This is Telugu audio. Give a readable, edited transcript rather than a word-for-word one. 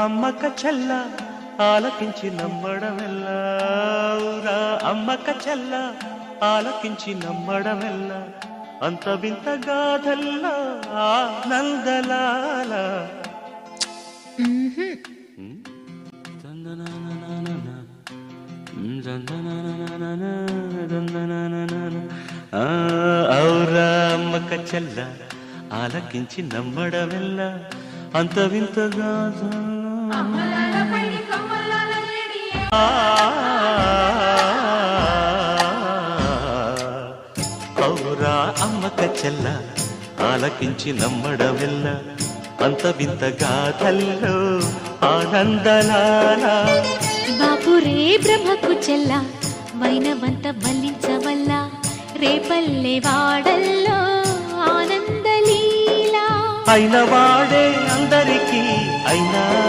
అమ్మక చెల్ల ఆలకించి నమ్మడమెల్లా ఊరా అమ్మక చెల్ల ఆలకించి నమ్మడమెల్ల అంత వింత గాథల్లా ఆనందలాల ఔరా అమ్మక చెల్ల ఆలకించి నమ్మడమెల్ల అంత వింత గాథల్లా ఔరా అమ్మక చెల్ల ఆలకించి నమ్మడమెల్ల అంత వింత గాథల్లో ఆనందలాల బాపురే బ్రహ్మకు చెల్ల వైనవంత వల్లించవల్ల రేపల్లె వాడల్లో ఆనందలీలా అయిన వాడే అందరికీ అయినా